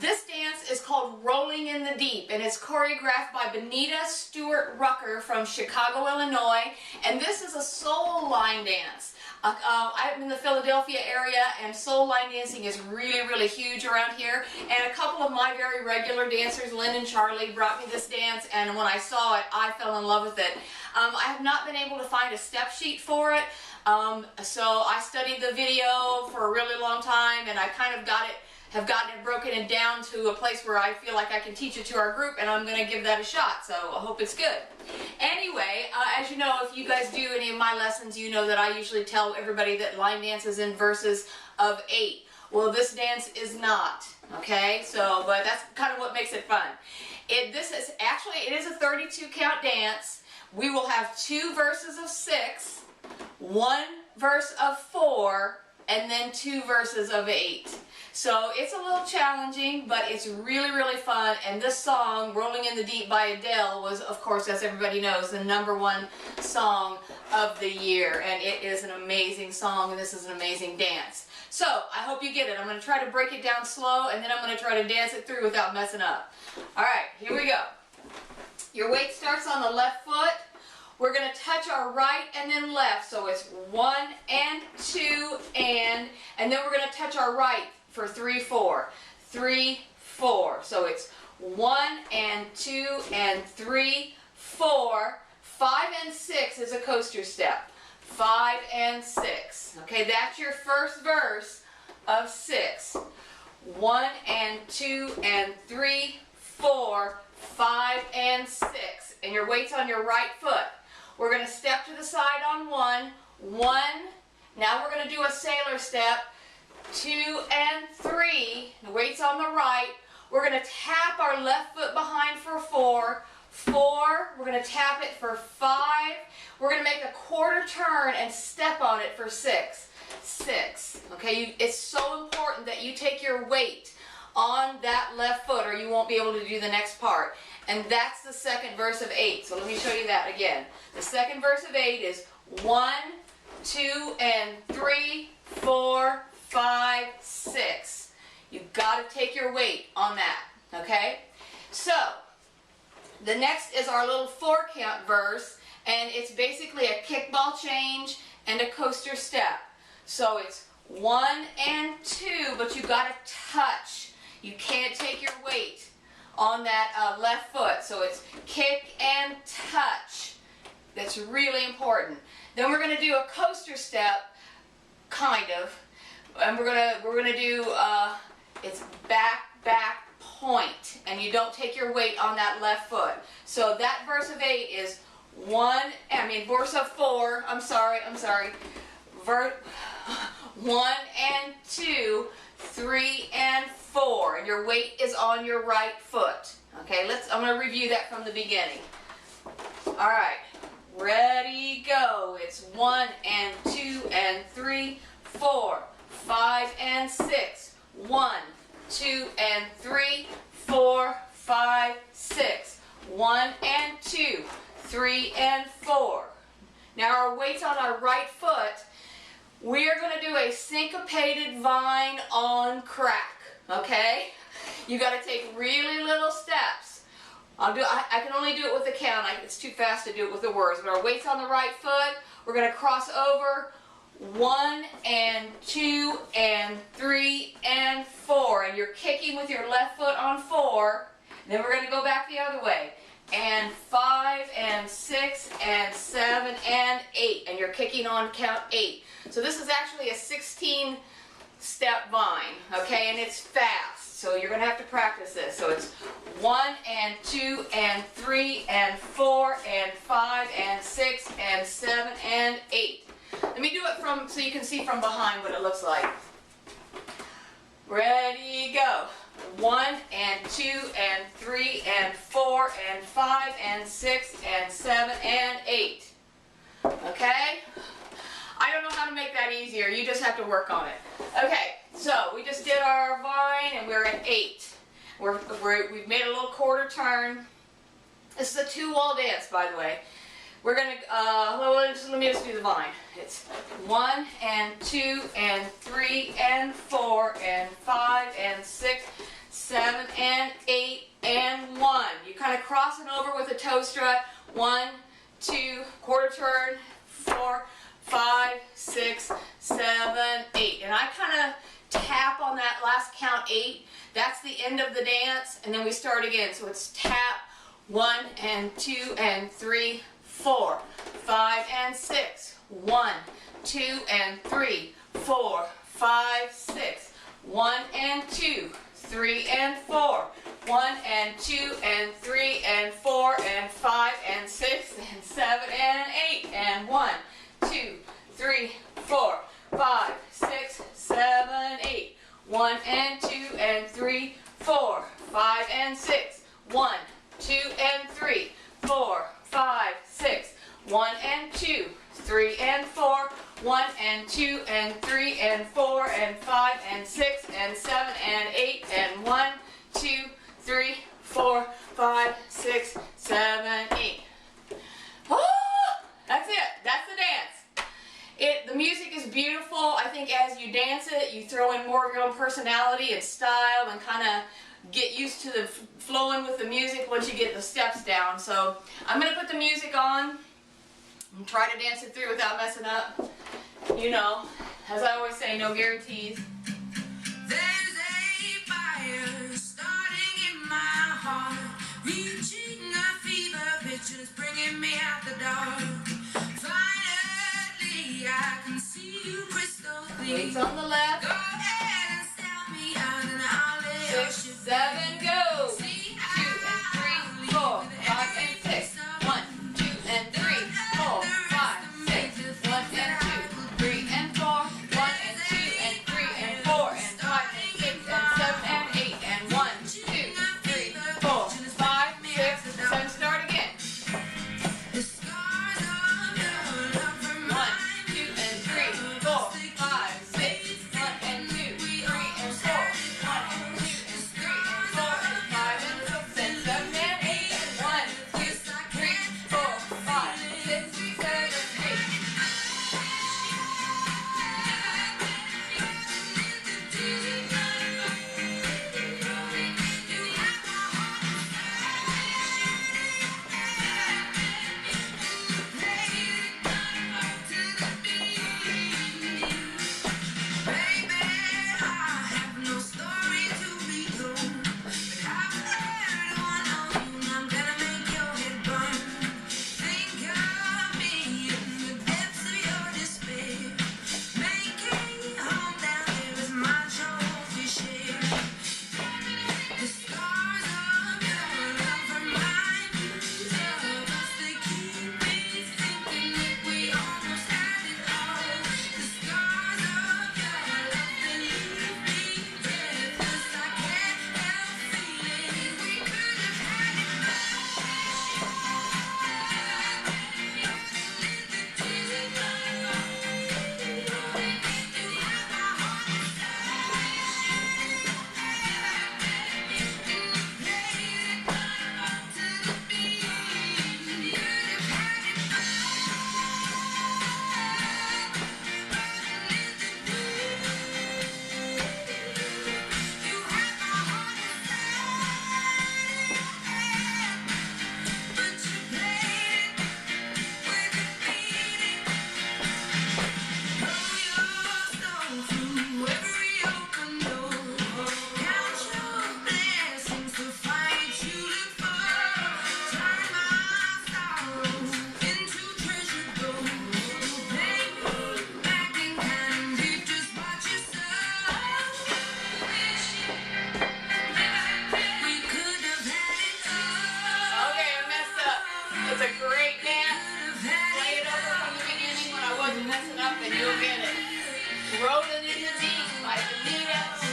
This dance is called Rolling in the Deep, and it's choreographed by Benita, Steward, Rucker from Chicago, Illinois, and this is a soul line dance. I'm in the Philadelphia area, and soul line dancing is really huge around here, and a couple of my very regular dancers, Lynn and Charlie, brought me this dance, and when I saw it, I fell in love with it. I have not been able to find a step sheet for it, so I studied the video for a really long time, and I kind of have gotten it broken down to a place where I feel like I can teach it to our group, and I'm going to give that a shot, so I hope it's good. Anyway, as you know, if you guys do any of my lessons, you know that I usually tell everybody that line dance is in verses of 8. Well, this dance is not, okay? So, but that's kind of what makes it fun. It is a 32 count dance. We will have 2 verses of 6, 1 verse of 4, and then 2 verses of 8. So it's a little challenging, but it's really fun. And this song, Rolling in the Deep by Adele, was, of course, as everybody knows, the #1 song of the year. And it is an amazing song, and this is an amazing dance. So I hope you get it. I'm going to try to break it down slow, and then I'm going to try to dance it through without messing up. All right, here we go. Your weight starts on the left foot. We're going to touch our right and then left. So it's 1 and 2 and then we're going to touch our right for 3, 4. 3, 4. So it's 1 and 2 and 3, 4. 5 and 6 is a coaster step. 5 and 6. Okay, that's your first verse of 6. 1 and 2 and 3, 4, 5 and 6. And your weight's on your right foot. We're going to step to the side on 1. 1. Now we're going to do a sailor step. 2 and 3. The weight's on the right. We're going to tap our left foot behind for 4. 4. We're going to tap it for 5. We're going to make a quarter turn and step on it for 6. 6. Okay, it's so important that you take your weight on that left foot or you won't be able to do the next part. And that's the second verse of 8. So let me show you that again. The second verse of 8 is 1, 2, and 3, 4, 5, 6. You've got to take your weight on that, okay? So, the next is our little 4 count verse, and it's basically a kickball change and a coaster step. So it's 1 and 2, but you've got to touch. You can't take your weight on that left foot. So it's kick and touch. That's really important. Then we're going to do a coaster step, kind of. And we're gonna do it's back point, and you don't take your weight on that left foot. So that verse of 8 is verse of 4. I'm sorry. 1 and 2, 3 and 4, and your weight is on your right foot. Okay, I'm gonna review that from the beginning. All right, ready, go. It's 1 and 2 and 3, 4. 5 and 6. 1, 2 and 3, 4, 5, 6. 1 and 2, 3 and 4. Now our weight's on our right foot. We're going to do a syncopated vine on crack. Okay? You got to take really little steps. I can only do it with the count. It's too fast to do it with the words. But our weight's on the right foot. We're going to cross over. 1 and 2 and 3 and 4, and you're kicking with your left foot on 4. Then we're going to go back the other way, and 5 and 6 and 7 and 8, and you're kicking on count 8. So this is actually a 16 step vine, okay, and it's fast, so you're going to have to practice this. So it's 1 and 2 and 3 and 4 and 5 and 6 and 7 and 8. Let me do it so you can see from behind what it looks like. Ready, go. 1 and 2 and 3 and 4 and 5 and 6 and 7 and 8. Okay? I don't know how to make that easier. You just have to work on it. Okay, so we just did our vine and we're at 8. We've made a little quarter turn. This is a 2-wall dance, by the way. We're going to, let me just do the vine. It's 1 and 2 and 3 and 4 and 5 and 6, 7 and 8 and 1. You kind of cross it over with a toe strut. 1, 2, quarter turn, 4, 5, 6, 7, 8. And I kind of tap on that last count 8. That's the end of the dance, and then we start again. So it's tap 1 and 2 and 3, 4, 5 and 6. 1, 2 and 3, 4, 5, 6. 1 and 2, 3 and 4. 1 and 2 and 3 and 4 and 5 and 6 and 7 and 8 and 1, 2, 3, 4, 5, 6, 7, 8. 1 and 2 and 3, 4, 5 and 6. 1, 2 and 3, 4, 5, 6. 1 and 2, 3 and 4. 1 and 2 and 3 and 4 and 5 and 6 and 7 and 8 and 1, 2, 3, 4, 5, 6, 7, 8. Woo! That's it. That's the dance. The music is beautiful. I think as you dance it, you throw in more of your own personality and style and kind of get used to the flowing with the music once you get the steps down. So I'm going to put the music on and try to dance it through without messing up. You know, as I always say, no guarantees. There's a fire starting in my heart, reaching a fever pitch and it's bringing me out the dark. Finally, I can see you crystal clear. Weights on the left. Go ahead and step me out and I'll lay your 6, ship 7, go. 2 See, and 3, 4, 5 and 6. 1, 2 and 3, 4, 5, 6. 1 and 2. 3 and 4, 1 and 2 and 3 and 4 and 5 and 6 and 7 and 8 and 1, 2, 3, 4, 5, 6, 7. Start again. 1, 2 and 3, 4, 5, 6. 1 and 2, 3 and 4. 1 and 2 and 3 and 4 and 5 and 6 and 7 and 8 and 1, 2, 3, 4, 5, 6, 7, 8. Rollin in the Deep by Benita.